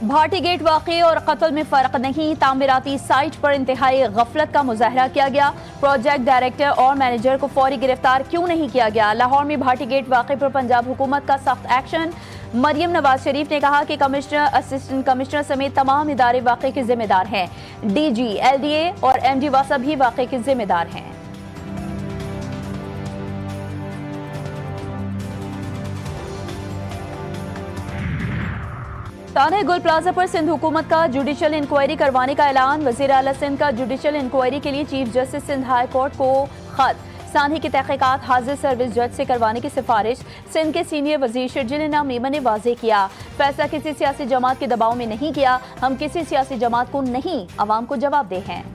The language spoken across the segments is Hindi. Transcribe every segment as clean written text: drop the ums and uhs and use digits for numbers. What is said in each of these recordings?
भाटी गेट वाक़े और कत्ल में फ़र्क नहीं, तामीराती साइट पर इंतहाई गफलत का मुजाहरा किया गया। प्रोजेक्ट डायरेक्टर और मैनेजर को फौरी गिरफ्तार क्यों नहीं किया गया? लाहौर में भाटी गेट वाक़े पर पंजाब हुकूमत का सख्त एक्शन। मरियम नवाज शरीफ ने कहा कि कमिश्नर, असिस्टेंट कमिश्नर समेत तमाम इदारे वाक़े के जिम्मेदार हैं। DG, LDA और MD वासा भी वाक़े के जिम्मेदार हैं। ताने गुल प्लाजा पर सिंध हुकूमत का जुडिशल इंक्वायरी करवाने का ऐलान। वज़ीर आला सिंध का जुडिशल इंक्वायरी के लिए chief justice Sindh high court को खत। सानही की तहकीकात हाजिर सर्विस जज से करवाने की सिफारिश। सिंध के सीनियर वजीर शर्जील इनाम मेमन ने वाज़ेह किया, फैसला किसी सियासी जमात के दबाव में नहीं किया। हम किसी सियासी जमात को नहीं, अवाम को जवाबदेह हैं।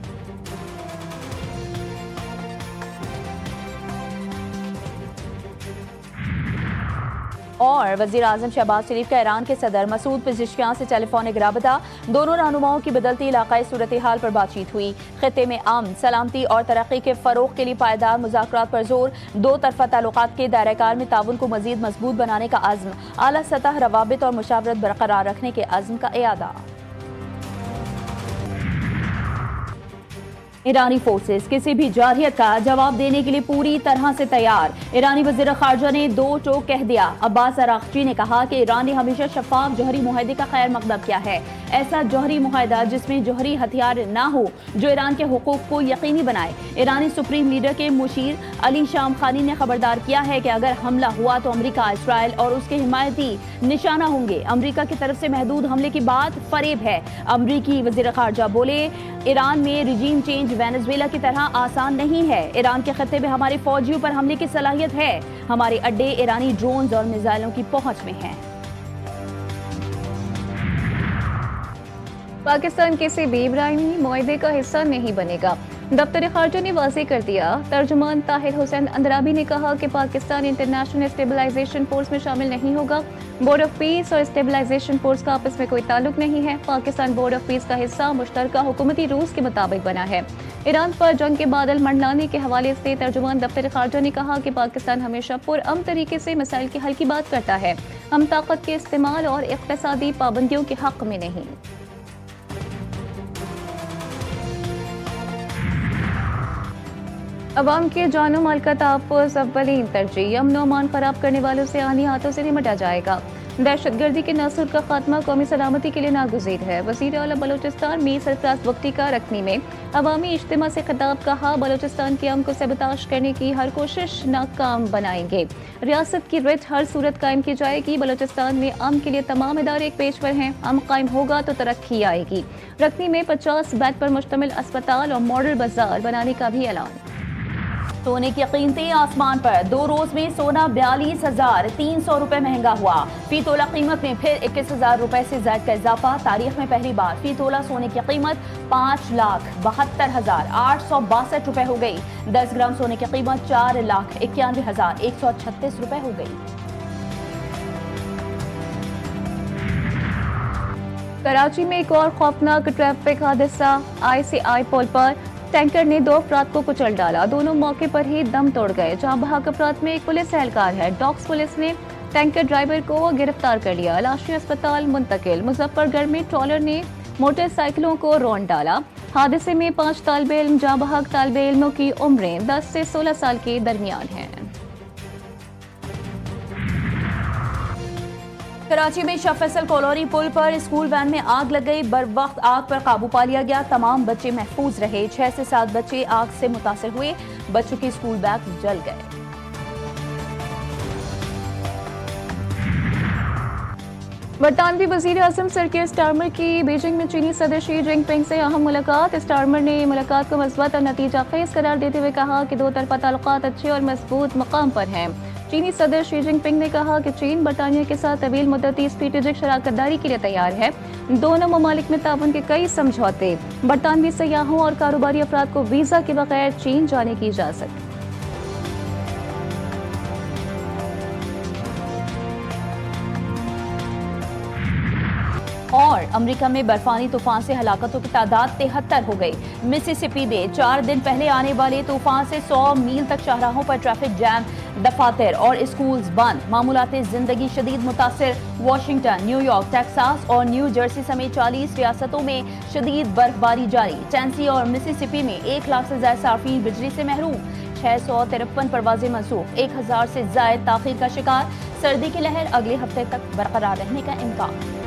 और वज़ीर आज़म शहबाज शरीफ का ईरान के सदर मसूद पेज़ेश्कियान से टेलीफोनिक राबता। दोनों रहनुमाओं की बदलती इलाकाई सूरत हाल पर बातचीत हुई। खित्ते में अमन, सलामती और तरक्की के फ़रोग़ के लिए पायदार मुज़ाकरात पर जोर। दो तरफ़ा ताल्लुकात के दायरा-ए-कार में ताउन को मज़ीद मजबूत बनाने का अज़्म। आला सतह रवाबित और मुशावरत बरकरार रखने के अज़्म का इयादा। ईरानी फोर्सेस किसी भी जारहियत का जवाब देने के लिए पूरी तरह से तैयार। ईरानी वज़ीर ख़ारजा ने दो टोक कह दिया। अब्बास अराग़ची ने कहा कि ईरान ने हमेशा शफाफ जौहरी मुआहदे का खैर मकदम किया है। ऐसा जौहरी मुआहदा जिसमें जौहरी हथियार ना हो, जो ईरान के हुकूक को यकीनी बनाए। ईरानी सुप्रीम लीडर के मुशीर अली शाम खानी ने खबरदार किया है कि अगर हमला हुआ तो अमरीका, इसराइल और उसके हिमायती निशाना होंगे। अमरीका की तरफ से महदूद हमले की बात फरेब है। अमरीकी वज़ीर ख़ारजा बोले, ईरान में रिजीम चेंज वेनेजुएला की तरह आसान नहीं है। ईरान के खत्ते में हमारे फौजियों पर हमले की सलाहियत है। हमारे अड्डे ईरानी ड्रोन्स और मिसाइलों की पहुंच में हैं। पाकिस्तान किसी भी इब्राहिमी मुआहदे का हिस्सा नहीं बनेगा। दफ्तर खारजा ने वाज़ेह कर दिया। तर्जुमान ताहिर हुसैन अंदराबी ने कहा कि पाकिस्तान इंटरनेशनल स्टेबलाइजेशन फोर्स में शामिल नहीं होगा। बोर्ड ऑफ पीस और स्टेबलाइजेशन फोर्स का आपस में कोई ताल्लुक नहीं है। पाकिस्तान बोर्ड ऑफ पीस का हिस्सा मुश्तरका हुकूमती रूल्स के मुताबिक बना है। ईरान पर जंग के बादल मंडलाने के हवाले से तर्जुमान दफ्तर खारजा ने कहा कि पाकिस्तान हमेशा पुरअमन तरीके से मसाइल के हल की बात करता है। हम ताकत के इस्तेमाल और इक़्तिसादी पाबंदियों के हक में नहीं। अवाम के जानो माल का तहफ़्फ़ुज़ अव्वलीन तरजीह। अमन अमान खराब करने वालों से आनी हाथों से निपटा जाएगा। दहशतगर्दी के नासूर का खात्मा कौमी सलामती के लिए नागुज़ीर है। वज़ीर आला बलोचिस्तान मीर सरफराज बख्ती का रखनी में अवामी इज्तिमा से खिताब। कहा, बलोचिस्तान के अमन को सबताश करने की हर कोशिश नाकाम बनाएंगे। रियासत की रिथ हर सूरत कायम की जाएगी। बलोचिस्तान में अमन के लिए तमाम इदारे एक पेज पर हैं। अमन कायम होगा तो तरक्की आएगी। रखनी में 50 बेड पर मुश्तमिल अस्पताल और मॉडल बाजार बनाने का भी ऐलान। सोने की कीमतें आसमान पर। 2 रोज में सोना 42,300 रुपए महंगा हुआ। फी तोला कीमत में फिर 21,000 रुपए से ज्यादा का इजाफा। तारीख में पहली बार फी तोला सोने की कीमत 5,72,862 रुपए हो गई। 10 ग्राम सोने की कीमत 4,91,136 रुपए हो गई। कराची में एक और खौफनाक ट्रैफिक हादसा। ICI पुल पर टैंकर ने 2 अफराद को कुचल डाला। दोनों मौके पर ही दम तोड़ गए। जहां बहाक अफराद में एक पुलिस एहलकार है। डॉक्स पुलिस ने टैंकर ड्राइवर को गिरफ्तार कर लिया। लाशें अस्पताल मुंतकिल। मुजफ्फरगढ़ में ट्रॉलर ने मोटरसाइकिलों को रौंद डाला। हादसे में 5 तालिबे इल्म जहां बहाक तालिबे इल्मों की उम्रें 10 से 16 साल के दरमियान हैं। कराची में शाह फैसल कॉलोनी पुल पर स्कूल वैन में आग लग गई। बर वक्त आग पर काबू पा लिया गया। तमाम बच्चे महफूज रहे। 6 से 7 बच्चे आग से मुतासर हुए। बच्चों के स्कूल बैग जल गए। बरतानवी वज़ीर आज़म सर के स्टारमर की बीजिंग में चीनी सदर शी जिनपिंग से अहम मुलाकात। स्टारमर ने मुलाकात को मस्बत और नतीजा खेज करार देते हुए कहा कि दो तरफा ताल्लुकात अच्छे और मजबूत मकाम पर हैं। चीनी सदर शी जिनपिंग ने कहा कि चीन बरतानिया के साथ तवील मुद्दती स्ट्रेटेजिक शराकतदारी के लिए तैयार है। दोनों ममालिक में ताउन के कई समझौते। बरतानवी सयाहों और कारोबारी अफराद को वीजा के बगैर चीन जाने की इजाजत। और अमेरिका में बर्फानी तूफान से हलाकतों की तादाद 73 हो गई। मिसिसिपी में 4 दिन पहले आने वाले तूफान से 100 मील तक शाहराहों पर ट्रैफिक जैम। दफातर और स्कूल्स बंद, मामूलाती जिंदगी शदीद मुतासिर। वाशिंगटन, न्यूयॉर्क, टेक्सास और न्यू जर्सी समेत 40 रियासतों में शदीद बर्फबारी जारी। टेनेसी और मिसिसिपी में 1 लाख से ज्यादा सार्फिन बिजली से महरूम। 653 परवाजें मनसूख, 1000 से ज्यादा ताखीर का शिकार। सर्दी की लहर अगले हफ्ते तक बरकरार रहने का इम्कान।